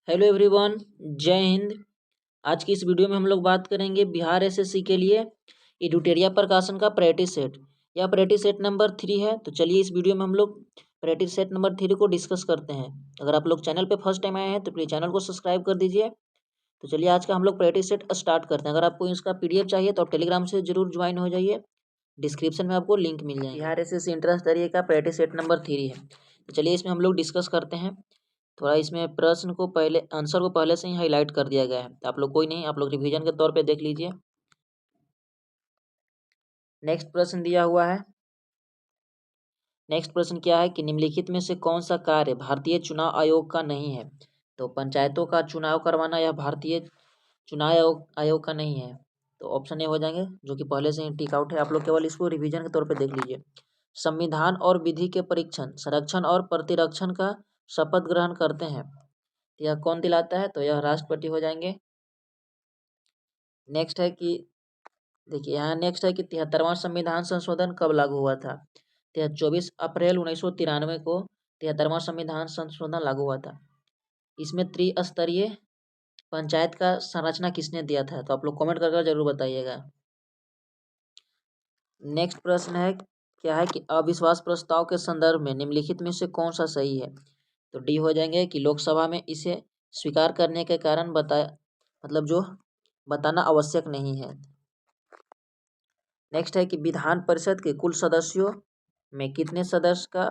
Hello everyone. जय हिंद। आज की इस वीडियो में हम लोग बात करेंगे बिहार एसएससी के लिए एडुटेरिया प्रकाशन का प्रैक्टिस सेट। यह प्रैक्टिस सेट नंबर 3 है। तो चलिए इस वीडियो में हम लोग प्रैक्टिस सेट नंबर 3 को डिस्कस करते हैं। अगर आप लोग चैनल पे फर्स्ट टाइम आए हैं तो प्लीज़ चैनल को सब्सक्राइब कर दीजिए। तो चलिए आज का हम लोग प्रैक्टिस सेट स्टार्ट करते हैं। अगर आपको इसका PDF चाहिए तो आप टेलीग्राम से जरूर ज्वाइन हो जाइए, डिस्क्रिप्शन में आपको लिंक मिल जाएगा। बिहार एसएससी इंट्रेंस तरीके का प्रैक्टिस सेट नंबर 3 है। तो चलिए इसमें हम लोग डिस्कस करते हैं। थोड़ा इसमें प्रश्न को पहले आंसर को पहले से ही हाईलाइट कर दिया गया है, तो आप लोग कोई नहीं, आप लोग रिवीजन के तौर पे देख लीजिए। नेक्स्ट प्रश्न दिया हुआ है। नेक्स्ट प्रश्न क्या है कि निम्नलिखित में से कौन सा कार्य भारतीय चुनाव आयोग का नहीं है। तो पंचायतों का चुनाव करवाना यह भारतीय चुनाव आयोग का नहीं है। तो ऑप्शन ए हो जाएंगे, जो कि पहले से ही टिक आउट है। आप लोग केवल इसको रिवीजन के तौर पे देख लीजिए। संविधान और विधि के परीक्षण, संरक्षण और प्रतिरक्षण का शपथ ग्रहण करते हैं, तो यह कौन दिलाता है। तो यह राष्ट्रपति हो जाएंगे। नेक्स्ट है कि देखिए यहाँ नेक्स्ट है कि 73वां संविधान संशोधन कब लागू हुआ था। 24 अप्रैल 1993 को 73वां संविधान संशोधन लागू हुआ था। इसमें त्रिस्तरीय पंचायत का संरचना किसने दिया था। तो आप लोग कमेंट करके जरूर बताइएगा। नेक्स्ट प्रश्न है क्या है कि अविश्वास प्रस्ताव के संदर्भ में निम्नलिखित में से कौन सा सही है। तो डी हो जाएंगे कि लोकसभा में इसे स्वीकार करने के कारण जो बताना आवश्यक नहीं है। नेक्स्ट है कि विधान परिषद के कुल सदस्यों में कितने सदस्य का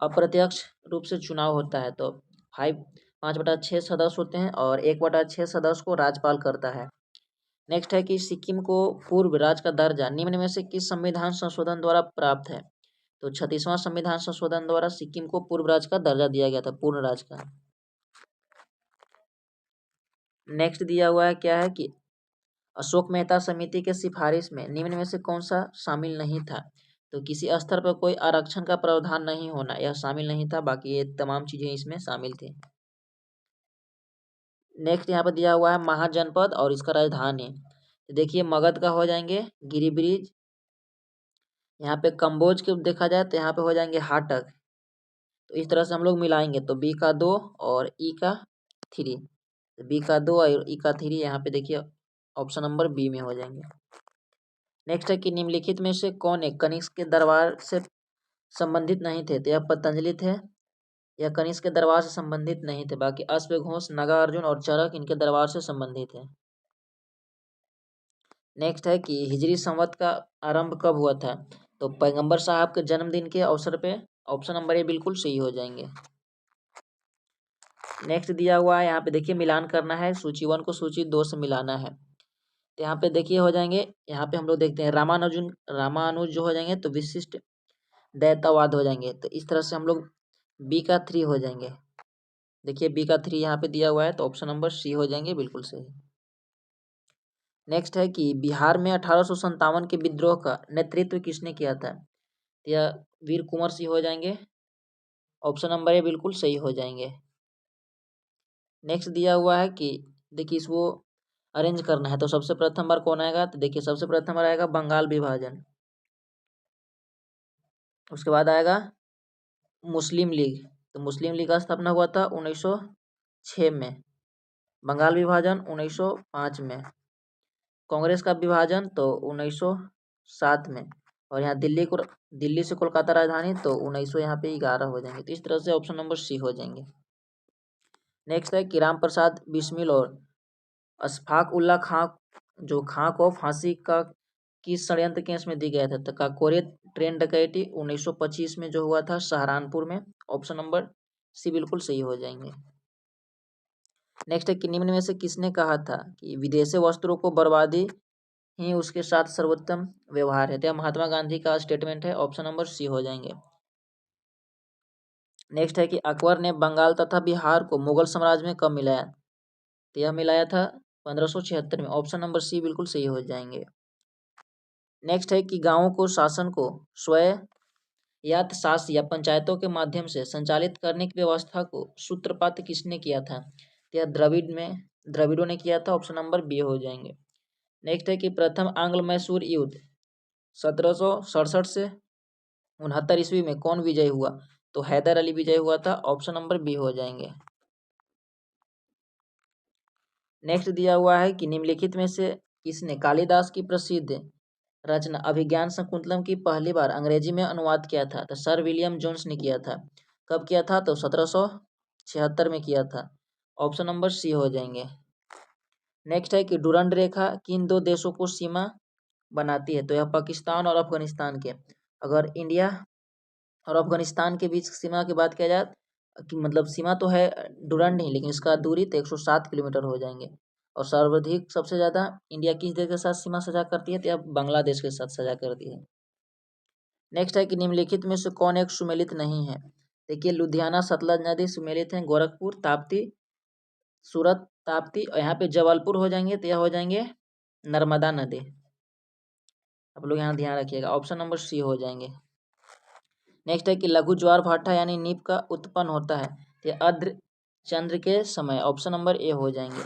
अप्रत्यक्ष रूप से चुनाव होता है। तो 5/6 सदस्य होते हैं और 1/6 सदस्य को राज्यपाल करता है। नेक्स्ट है कि सिक्किम को पूर्व राज्य का दर्जा निम्न में से किस संविधान संशोधन द्वारा प्राप्त है। तो 36वां संविधान संशोधन द्वारा सिक्किम को पूर्व राज्य का दर्जा दिया गया था, पूर्ण राज्य का। नेक्स्ट दिया हुआ है क्या है कि अशोक मेहता समिति के सिफारिश में निम्न में से कौन सा शामिल नहीं था। तो किसी स्तर पर कोई आरक्षण का प्रावधान नहीं होना, यह शामिल नहीं था। बाकी ये तमाम चीजें इसमें शामिल थी। नेक्स्ट यहाँ पर दिया हुआ है महाजनपद और इसका राजधानी। तो देखिए मगध का हो जाएंगे गिरिब्रिज। यहाँ पे कम्बोज के देखा जाए तो यहाँ पे हो जाएंगे हाटक। तो इस तरह से हम लोग मिलाएंगे तो बी का 2 और ई का 3। बी का 2 और ई का 3 यहाँ पे देखिए ऑप्शन नंबर बी में हो जाएंगे। नेक्स्ट है कि निम्नलिखित में से कौन एक कनिष्क के दरबार से संबंधित नहीं थे। तो यह पतंजलि थे। यह कनिष्क के दरबार से संबंधित नहीं थे। बाकी अश्वघोष, नागार्जुन और चरक इनके दरबार से संबंधित है। नेक्स्ट है कि हिजरी संवत का आरंभ कब हुआ था। तो पैगंबर साहब के जन्मदिन के अवसर पे। ऑप्शन नंबर ए बिल्कुल सही हो जाएंगे। नेक्स्ट दिया हुआ है यहाँ पे देखिए मिलान करना है, सूची 1 को सूची 2 से मिलाना है। तो यहाँ पे देखिए हो जाएंगे, यहाँ पे हम लोग देखते हैं रामानुज जो हो जाएंगे तो विशिष्ट द्वैतवाद हो जाएंगे। तो इस तरह से हम लोग बी का 3 हो जाएंगे। देखिए बी का 3 यहाँ पे दिया हुआ है तो ऑप्शन नंबर सी हो जाएंगे बिल्कुल सही। नेक्स्ट है कि बिहार में 1857 के विद्रोह का नेतृत्व किसने किया था। यह वीर कुंवर सिंह हो जाएंगे। ऑप्शन नंबर ए बिल्कुल सही हो जाएंगे। नेक्स्ट दिया हुआ है कि देखिए इसको अरेंज करना है। तो सबसे प्रथम बार कौन आएगा। तो देखिए सबसे प्रथम बार आएगा बंगाल विभाजन। उसके बाद आएगा मुस्लिम लीग। तो मुस्लिम लीग का स्थापना हुआ था 1906 में। बंगाल विभाजन 1905 में। कांग्रेस का विभाजन तो 1907 में। और यहाँ दिल्ली से कोलकाता राजधानी तो 1900 यहाँ पे 11 हो जाएंगे। तो इस तरह से ऑप्शन नंबर सी हो जाएंगे। नेक्स्ट है कि राम प्रसाद बिस्मिल और अशफाक उल्ला खां खां को फांसी का किस षड्यंत्र केस में दी गया था। तो काकोरी ट्रेन डकैती 1925 में जो हुआ था सहारनपुर में। ऑप्शन नंबर सी बिल्कुल सही हो जाएंगे। नेक्स्ट है कि निम्न में से किसने कहा था कि विदेशी वस्त्रों को बर्बादी ही उसके साथ सर्वोत्तम व्यवहार है। तो यह महात्मा गांधी का स्टेटमेंट है। ऑप्शन नंबर सी हो जाएंगे। नेक्स्ट है कि अकबर ने बंगाल तथा बिहार को मुगल साम्राज्य में कब मिलाया। तो यह मिलाया था 1576 में। ऑप्शन नंबर सी बिल्कुल सही हो जाएंगे। नेक्स्ट है कि गांवों को शासन को स्वायत्त शासी या पंचायतों के माध्यम से संचालित करने की व्यवस्था को सूत्रपात किसने किया था। तो यह द्रविड़ों ने किया था। ऑप्शन नंबर बी हो जाएंगे। नेक्स्ट है कि प्रथम आंग्ल मैसूर युद्ध 1767 से 69 ईस्वी में कौन विजय हुआ। तो हैदर अली विजय हुआ था। ऑप्शन नंबर बी हो जाएंगे। नेक्स्ट दिया हुआ है कि निम्नलिखित में से किसने कालिदास की प्रसिद्ध रचना अभिज्ञान शकुंतलम की पहली बार अंग्रेजी में अनुवाद किया था? तो सर विलियम जोन्स ने किया था। कब किया था? तो 1776 में किया था। ऑप्शन नंबर सी हो जाएंगे। नेक्स्ट है कि डुरंड रेखा किन दो देशों को सीमा बनाती है? तो यह पाकिस्तान और अफगानिस्तान के। अगर इंडिया और अफगानिस्तान के बीच सीमा की बात किया जाए कि मतलब सीमा तो है डुरंड ही, लेकिन इसका दूरी तो 107 किलोमीटर हो जाएंगे। और सर्वाधिक सबसे ज़्यादा इंडिया किस देश के साथ सीमा साझा करती है? तो यह बांग्लादेश के साथ साझा करती है। नेक्स्ट है कि निम्नलिखित में से कौन एक सुमेलित नहीं है? देखिए, लुधियाना सतलज नदी सुमेलित है, गोरखपुर ताप्ती, सूरत ताप्ती, और यहाँ पे जबलपुर हो जाएंगे, तो यह हो जाएंगे नर्मदा नदी। आप लोग यहाँ ध्यान रखिएगा, ऑप्शन नंबर सी हो जाएंगे। नेक्स्ट है कि लघु ज्वार भाटा यानी नीप का उत्पन्न होता है, तो यह अर्ध चंद्र के समय। ऑप्शन नंबर ए हो जाएंगे।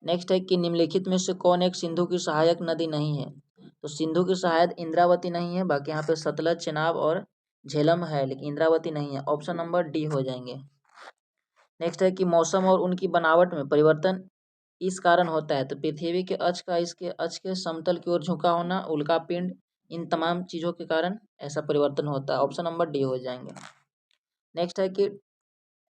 नेक्स्ट है कि निम्नलिखित में से कौन एक सिंधु की सहायक नदी नहीं है? तो सिंधु की सहायक इंद्रावती नहीं है, बाकी यहाँ पे सतलज, चेनाब और झेलम है, लेकिन इंद्रावती नहीं है। ऑप्शन नंबर डी हो जाएंगे। नेक्स्ट है कि मौसम और उनकी बनावट में परिवर्तन इस कारण होता है? तो पृथ्वी के अक्ष का इसके अक्ष के समतल की ओर झुका होना, उल्का पिंड, इन तमाम चीज़ों के कारण ऐसा परिवर्तन होता है। ऑप्शन नंबर डी हो जाएंगे। नेक्स्ट है कि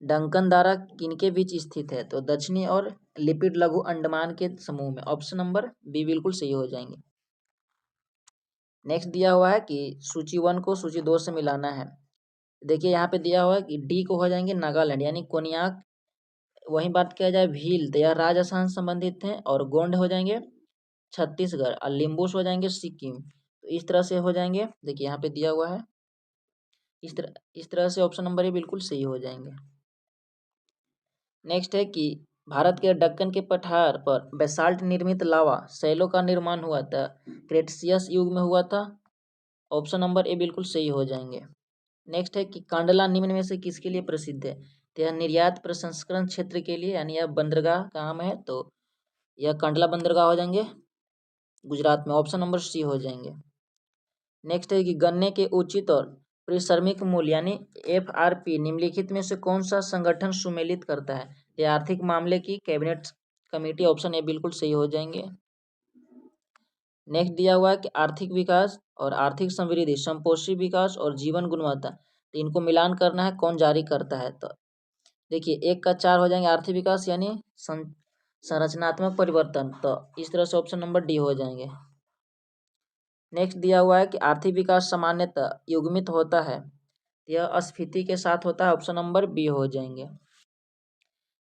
डंकन दारा किनके बीच स्थित है? तो दक्षिणी और लिपिड लघु अंडमान के समूह में। ऑप्शन नंबर बी बिल्कुल सही हो जाएंगे। नेक्स्ट दिया हुआ है कि सूची 1 को सूची 2 से मिलाना है। देखिए, यहाँ पे दिया हुआ है कि डी को हो जाएंगे नागालैंड यानी कोनियाक। वहीं बात किया जाए भील, तो यह राजस्थान संबंधित हैं, और गोंड हो जाएंगे छत्तीसगढ़, और लिम्बूस हो जाएंगे सिक्किम। तो इस तरह से हो जाएंगे। देखिए, यहाँ पे दिया हुआ है इस तरह से ऑप्शन नंबर ए बिल्कुल सही हो जाएंगे। नेक्स्ट है कि भारत के दक्कन के पठार पर बेसाल्ट निर्मित लावा शैलों का निर्माण हुआ था, क्रेटेशियस युग में हुआ था। ऑप्शन नंबर ए बिल्कुल सही हो जाएंगे। नेक्स्ट है कि कांडला निम्न में से किसके लिए प्रसिद्ध है? तो यह निर्यात प्रसंस्करण क्षेत्र के लिए, यानी यह बंदरगाह काम है, तो यह कांडला बंदरगाह हो जाएंगे गुजरात में। ऑप्शन नंबर सी हो जाएंगे। नेक्स्ट है कि गन्ने के उचित और परिश्रमिक मूल्य यानी FRP निम्नलिखित में से कौन सा संगठन सुमेलित करता है? यह आर्थिक मामले की कैबिनेट कमेटी। ऑप्शन ए बिल्कुल सही हो जाएंगे। नेक्स्ट दिया हुआ है कि आर्थिक विकास और आर्थिक समृद्धि, संपोषी विकास और जीवन गुणवत्ता, तो इनको मिलान करना है, कौन जारी करता है? तो देखिए, 1 का 4 हो जाएंगे आर्थिक विकास यानी संरचनात्मक परिवर्तन। तो इस तरह से ऑप्शन नंबर डी हो जाएंगे। नेक्स्ट दिया हुआ है कि आर्थिक विकास सामान्यतः युग्मित होता है, यह अस्फीति के साथ होता है। ऑप्शन नंबर बी हो जाएंगे।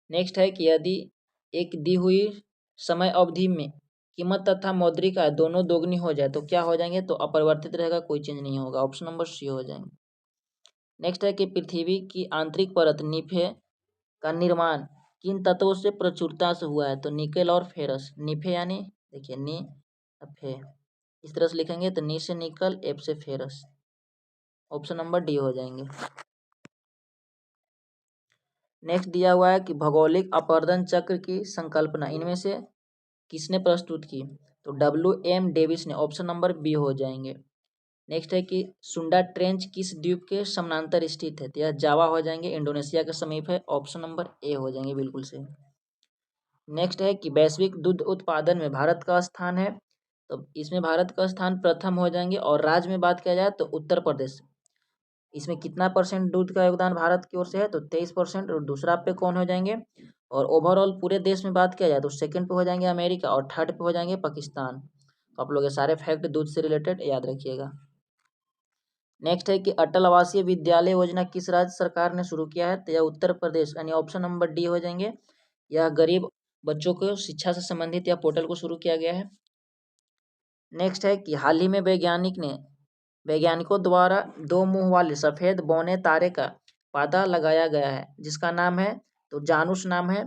नेक्स्ट है कि यदि एक दी हुई समय अवधि में कीमत तथा मौद्रिक आय दोनों दोगुनी हो जाए तो क्या हो जाएंगे? तो अपरिवर्तित रहेगा, कोई चेंज नहीं होगा। ऑप्शन नंबर सी हो जाएंगे। नेक्स्ट है कि पृथ्वी की आंतरिक परत निफे का निर्माण किन तत्वों से प्रचुरता से हुआ है? तो निकेल और फेरस। निफे यानी देखिए नी फे, इस तरह से लिखेंगे, तो नी से निकल, एफ से फेरस। ऑप्शन नंबर डी हो जाएंगे। नेक्स्ट दिया हुआ है कि भौगोलिक अपवर्तन चक्र की संकल्पना इनमें से किसने प्रस्तुत की? तो WM डेविस ने। ऑप्शन नंबर बी हो जाएंगे। नेक्स्ट है कि सुंडा ट्रेंच किस द्वीप के समानांतर स्थित है? तो यह जावा हो जाएंगे, इंडोनेशिया के समीप है। ऑप्शन नंबर ए हो जाएंगे बिल्कुल सही। नेक्स्ट है कि वैश्विक दूध उत्पादन में भारत का स्थान है, तो इसमें भारत का स्थान प्रथम हो जाएंगे। और राज्य में बात किया जाए तो उत्तर प्रदेश, इसमें कितना % दूध का योगदान भारत की ओर से है? तो 23%। और दूसरा पे कौन हो जाएंगे? और ओवरऑल पूरे देश में बात किया जाए तो सेकंड पे हो जाएंगे अमेरिका, और थर्ड पे हो जाएंगे पाकिस्तान। तो आप लोग ये सारे फैक्ट दूध से रिलेटेड याद रखिएगा। नेक्स्ट है कि अटल आवासीय विद्यालय योजना किस राज्य सरकार ने शुरू किया है? तो यह उत्तर प्रदेश यानी ऑप्शन नंबर डी हो जाएंगे। यह गरीब बच्चों को शिक्षा से संबंधित यह पोर्टल को शुरू किया गया है। नेक्स्ट है कि हाल ही में वैज्ञानिकों द्वारा 2 मुंह वाले सफेद बौने तारे का पता लगाया गया है, जिसका नाम है, तो जानूस नाम है।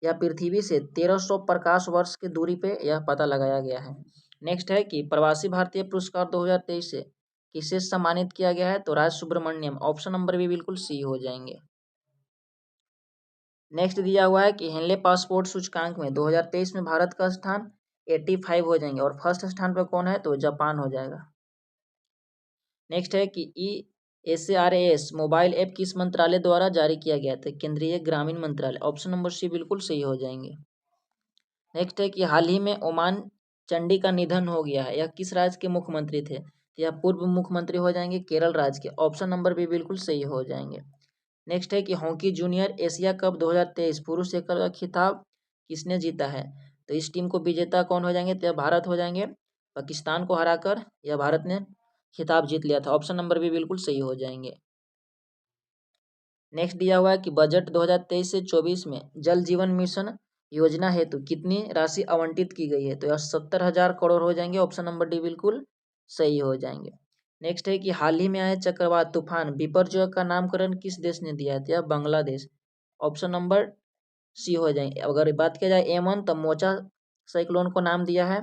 यह पृथ्वी से 1300 प्रकाश वर्ष की दूरी पे यह पता लगाया गया है। नेक्स्ट है कि प्रवासी भारतीय पुरस्कार 2023 से किसे सम्मानित किया गया है? तो राज सुब्रमण्यम। ऑप्शन नंबर भी बिल्कुल सी हो जाएंगे। नेक्स्ट दिया हुआ है कि हेनले पासपोर्ट सूचकांक में 2023 में भारत का स्थान 85 हो जाएंगे, और फर्स्ट स्थान पर कौन है? तो जापान हो जाएगा। नेक्स्ट है कि ESRAS मोबाइल ऐप किस मंत्रालय द्वारा जारी किया गया था? केंद्रीय ग्रामीण मंत्रालय। ऑप्शन नंबर सी बिल्कुल सही हो जाएंगे। नेक्स्ट है कि हाल ही में ओमान चंडी का निधन हो गया है, यह किस राज्य के मुख्यमंत्री थे? तो यह पूर्व मुख्यमंत्री हो जाएंगे केरल राज्य के। ऑप्शन नंबर भी बिल्कुल सही हो जाएंगे। नेक्स्ट है कि हॉकी जूनियर एशिया कप 2023 पुरुष एकल का खिताब किसने जीता है? तो इस टीम को विजेता कौन हो जाएंगे? तो यह भारत हो जाएंगे। पाकिस्तान को हराकर यह भारत ने खिताब जीत लिया था। ऑप्शन नंबर भी बिल्कुल सही हो जाएंगे। नेक्स्ट दिया हुआ है कि बजट 2023 से 24 में जल जीवन मिशन योजना हेतु कितनी राशि आवंटित की गई है? तो यह 70,000 करोड़ हो जाएंगे। ऑप्शन नंबर डी बिल्कुल सही हो जाएंगे। नेक्स्ट है कि हाल ही में आए चक्रवात तूफान बिपरजॉय का नामकरण किस देश ने दिया है? तो यह बांग्लादेश। ऑप्शन नंबर सी हो जाएंगे। अगर बात किया जाए एमन, तो मोचा साइक्लोन को नाम दिया है।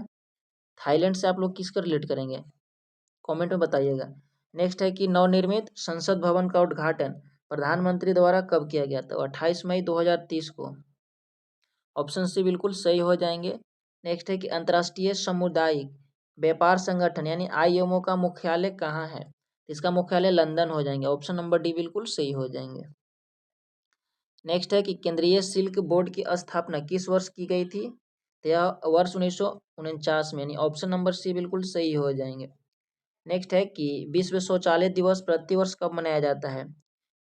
थाईलैंड से आप लोग किसको रिलेट करेंगे? कमेंट में बताइएगा। नेक्स्ट है कि नवनिर्मित संसद भवन का उद्घाटन प्रधानमंत्री द्वारा कब किया गया? तो 28 मई 2030 को। ऑप्शन सी बिल्कुल सही हो जाएंगे। नेक्स्ट है कि अंतर्राष्ट्रीय सामुदायिक व्यापार संगठन यानी आईएमओ का मुख्यालय कहाँ है? इसका मुख्यालय लंदन हो जाएंगे। ऑप्शन नंबर डी बिल्कुल सही हो जाएंगे। नेक्स्ट है कि केंद्रीय सिल्क बोर्ड की स्थापना किस वर्ष की गई थी? तो यह वर्ष 1949 में, यानी ऑप्शन नंबर सी बिल्कुल सही हो जाएंगे। नेक्स्ट है कि विश्व शौचालय दिवस प्रतिवर्ष कब मनाया जाता है?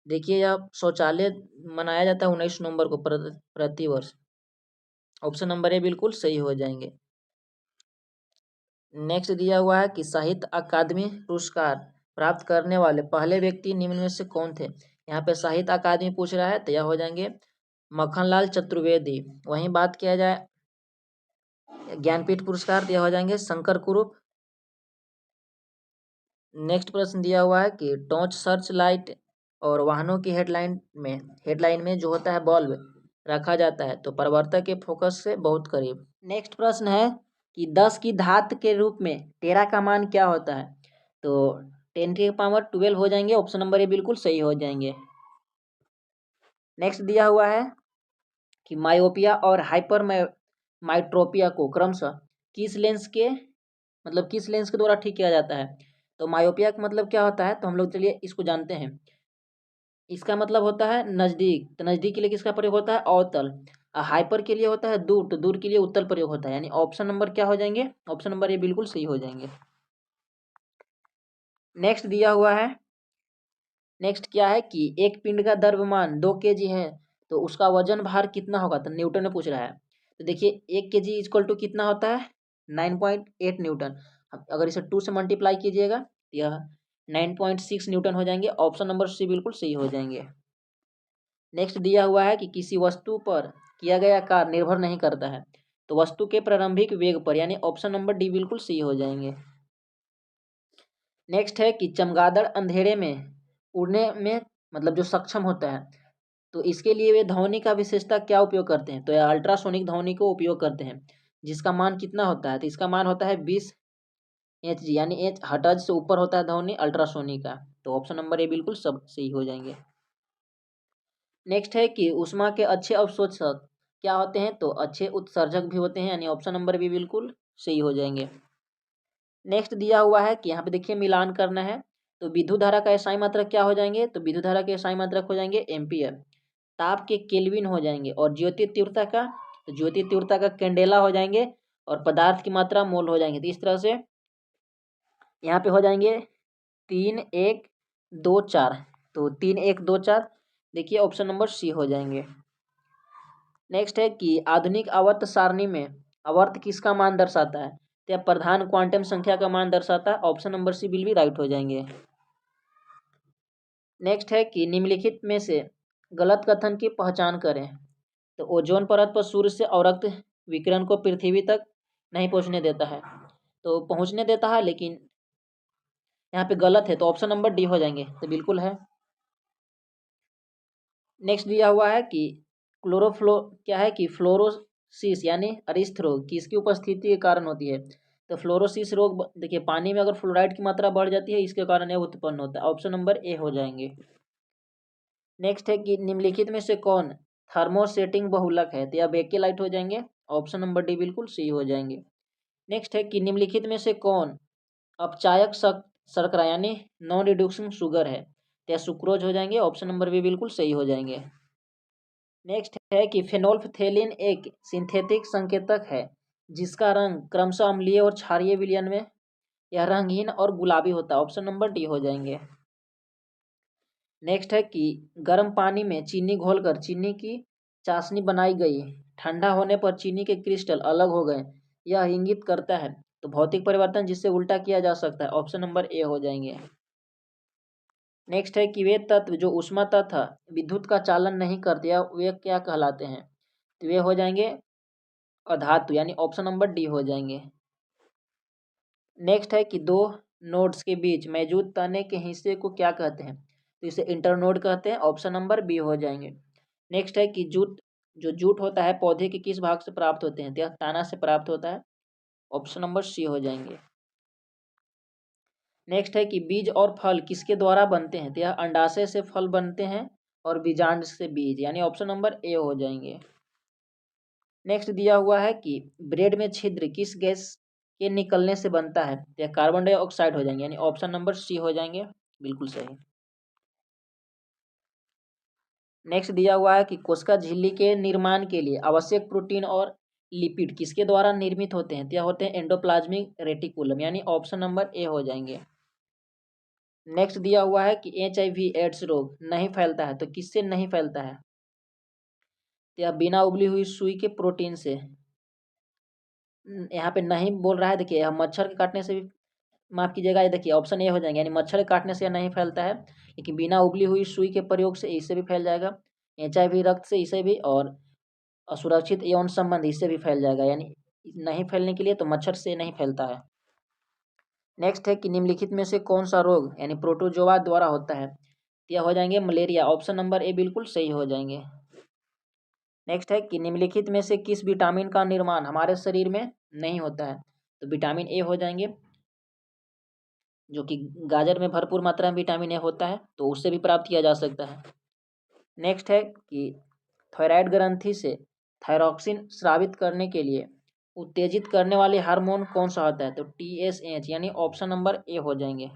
देखिए, यह शौचालय मनाया जाता है 19 नवंबर को प्रतिवर्ष। ऑप्शन नंबर ए बिल्कुल सही हो जाएंगे। नेक्स्ट दिया हुआ है कि साहित्य अकादमी पुरस्कार प्राप्त करने वाले पहले व्यक्ति निम्न में से कौन थे? यहाँ पे साहित्य अकादमी पूछ रहा है, तो यह हो जाएंगे मक्खनलाल चतुर्वेदी। वहीं बात किया जाए ज्ञानपीठ पुरस्कार, तो यह हो जाएंगे शंकर कुरूप। नेक्स्ट प्रश्न दिया हुआ है कि टॉर्च सर्च लाइट और वाहनों की हेडलाइन में जो होता है बल्ब रखा जाता है, तो परावर्तक के फोकस से बहुत करीब। नेक्स्ट प्रश्न है कि 10 की घात के रूप में टेरा का मान क्या होता है? तो 10 की पावर 12 हो जाएंगे। ऑप्शन नंबर ए बिल्कुल सही हो जाएंगे। नेक्स्ट दिया हुआ है कि मायोपिया और हाइपर माइट्रोपिया को क्रमशः किस लेंस के द्वारा ठीक किया जाता है? तो मायोपिया का मतलब क्या होता है? तो हम लोग चलिए इसको जानते हैं। इसका मतलब होता है नजदीक, तो नजदीक के लिए किसका प्रयोग होता है? अवतल। हाइपर के लिए होता है दूर, तो दूर के लिए उत्तल प्रयोग होता है। यानी ऑप्शन नंबर क्या हो जाएंगे? ऑप्शन नंबर ये बिल्कुल सही हो जाएंगे। नेक्स्ट दिया हुआ है, नेक्स्ट क्या है कि एक पिंड का द्रव्यमान 2 kg है, तो उसका वजन भार कितना होगा? तो न्यूटन में पूछ रहा है। तो देखिए 1 kg इक्वल टू कितना होता है? 9.8 न्यूटन। अगर इसे 2 से मल्टीप्लाई कीजिएगा तो यह 9.6 न्यूटन हो जाएंगे। ऑप्शन नंबर सी बिल्कुल सही हो जाएंगे। नेक्स्ट दिया हुआ है कि किसी वस्तु पर किया गया कार्य निर्भर नहीं करता है, तो वस्तु के प्रारंभिक वेग पर, यानी ऑप्शन नंबर डी बिल्कुल सही हो जाएंगे। नेक्स्ट है कि चमगादड़ अंधेरे में उड़ने में जो सक्षम होता है, तो इसके लिए वे ध्वनि का विशेषता क्या उपयोग करते हैं? तो यह अल्ट्रासोनिक ध्वनि को उपयोग करते हैं, जिसका मान कितना होता है? तो इसका मान होता है 20 Hz, यानी एच हर्ट्ज से ऊपर होता है ध्वनि अल्ट्रासोनिक का। तो ऑप्शन नंबर ए बिल्कुल सब सही हो जाएंगे। नेक्स्ट है कि ऊष्मा के अच्छे अवशोषक क्या होते हैं? तो अच्छे उत्सर्जक भी होते हैं, यानी ऑप्शन नंबर भी बिल्कुल सही हो जाएंगे। नेक्स्ट दिया हुआ है कि यहाँ पे देखिए मिलान करना है, तो विद्युत धारा का एसआई मात्रक क्या हो जाएंगे? तो विद्युत धारा के एसआई मात्रक हो जाएंगे एम्पियर। ताप के केल्विन हो जाएंगे, और ज्योति तीव्रता का कैंडेला हो जाएंगे, और पदार्थ की मात्रा मोल हो जाएंगे। तो इस तरह से यहाँ पे हो जाएंगे 3 1 2 4, तो 3 1 2 4 देखिए ऑप्शन नंबर सी हो जाएंगे। नेक्स्ट है कि आधुनिक आवर्त सारणी में आवर्त किसका मान दर्शाता है? तो यह प्रधान क्वांटम संख्या का मान दर्शाता है। ऑप्शन नंबर सी बिल भी राइट हो जाएंगे। नेक्स्ट है कि निम्नलिखित में से गलत कथन की पहचान करें। तो ओजोन परत पर सूर्य से अवरक्त विकिरण को पृथ्वी तक नहीं पहुंचने देता है, तो पहुंचने देता है लेकिन यहाँ पे गलत है, तो ऑप्शन नंबर डी हो जाएंगे। तो बिल्कुल है। नेक्स्ट दिया हुआ है कि क्या है कि फ्लोरोसिस यानी अरिष्ट रोग किसकी उपस्थिति के कारण होती है? तो फ्लोरोसिस रोग देखिए पानी में अगर फ्लोराइड की मात्रा बढ़ जाती है, इसके कारण यह उत्पन्न होता है। ऑप्शन नंबर ए हो जाएंगे। नेक्स्ट है कि निम्नलिखित में से कौन थर्मोसेटिंग बहुलक है? तो यह बेकेलाइट हो जाएंगे। ऑप्शन नंबर डी बिल्कुल सही हो जाएंगे। नेक्स्ट है कि निम्नलिखित में से कौन अपचायक शर्करा यानी नॉन रिड्यूसिंग शुगर है? तो यह सुक्रोज हो जाएंगे। ऑप्शन नंबर बी बिल्कुल सही हो जाएंगे। नेक्स्ट है कि फेनोल्फथेलिन एक सिंथेटिक संकेतक है जिसका रंग क्रमशः अम्लीय और क्षारीय विलयन में यह रंगहीन और गुलाबी होता है। ऑप्शन नंबर डी हो जाएंगे। नेक्स्ट है कि गर्म पानी में चीनी घोलकर चीनी की चाशनी बनाई गई, ठंडा होने पर चीनी के क्रिस्टल अलग हो गए, यह इंगित करता है तो भौतिक परिवर्तन जिससे उल्टा किया जा सकता है। ऑप्शन नंबर ए हो जाएंगे। नेक्स्ट है कि वे तत्व जो ऊष्मा तथा विद्युत का चालन नहीं करते वे क्या कहलाते हैं, तो वे हो जाएंगे अधातु, यानी ऑप्शन नंबर डी हो जाएंगे। नेक्स्ट है कि दो नोड्स के बीच मौजूद तने के हिस्से को क्या कहते हैं, तो इसे इंटरनोड कहते हैं। ऑप्शन नंबर बी हो जाएंगे। नेक्स्ट है कि जूट होता है पौधे के किस भाग से प्राप्त होते हैं, तो यह ताना से प्राप्त होता है। ऑप्शन नंबर सी हो जाएंगे। नेक्स्ट है कि बीज और फल किसके द्वारा बनते हैं, तो यह अंडाशय से फल बनते हैं और बीजांड से बीज, यानी ऑप्शन नंबर ए हो जाएंगे। नेक्स्ट दिया हुआ है कि ब्रेड में छिद्र किस गैस के निकलने से बनता है, तो यह कार्बन डाइऑक्साइड हो जाएंगे, यानी ऑप्शन नंबर सी हो जाएंगे, बिल्कुल सही। नेक्स्ट दिया हुआ है कि कोशिका झिल्ली के निर्माण के लिए आवश्यक प्रोटीन और लिपिड किसके द्वारा निर्मित होते हैं, तो यह होते हैं एंडोप्लाज्मिक रेटिकुलम, यानी ऑप्शन नंबर ए हो जाएंगे। नेक्स्ट दिया हुआ है कि HIV एड्स रोग नहीं फैलता है, तो किससे नहीं फैलता है, तो यह बिना उबली हुई सुई के प्रोटीन से। यहाँ पे नहीं बोल रहा है, देखिए यह मच्छर के काटने से भी, माफ कीजिएगा, ये देखिए ऑप्शन ए हो जाएंगे, यानी मच्छर के काटने से यह नहीं फैलता है, लेकिन बिना उबली हुई सुई के प्रयोग से इससे भी फैल जाएगा। HIV रक्त से इसे भी, और असुरक्षित यौन संबंध इससे भी फैल जाएगा, यानी नहीं फैलने के लिए तो मच्छर से नहीं फैलता है। नेक्स्ट है कि निम्नलिखित में से कौन सा रोग यानी प्रोटोजोआ द्वारा होता है, यह हो जाएंगे मलेरिया। ऑप्शन नंबर ए बिल्कुल सही हो जाएंगे। नेक्स्ट है कि निम्नलिखित में से किस विटामिन का निर्माण हमारे शरीर में नहीं होता है, तो विटामिन ए हो जाएंगे, जो कि गाजर में भरपूर मात्रा में विटामिन ए होता है, तो उससे भी प्राप्त किया जा सकता है। नेक्स्ट है कि थायराइड ग्रंथि से थायरॉक्सिन स्रावित करने के लिए उत्तेजित करने वाले हार्मोन कौन सा होता है, तो TSH, यानी ऑप्शन नंबर ए हो जाएंगे।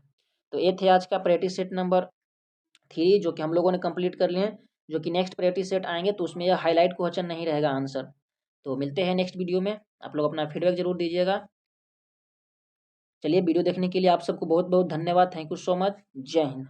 तो ये थे आज का प्रैक्टिस सेट नंबर 3 जो कि हम लोगों ने कंप्लीट कर लिए हैं, जो कि नेक्स्ट प्रैक्टिस सेट आएंगे तो उसमें यह हाईलाइट क्वेश्चन नहीं रहेगा आंसर। तो मिलते हैं नेक्स्ट वीडियो में, आप लोग अपना फीडबैक जरूर दीजिएगा। चलिए, वीडियो देखने के लिए आप सबको बहुत बहुत धन्यवाद। Thank you so much. जय हिंद।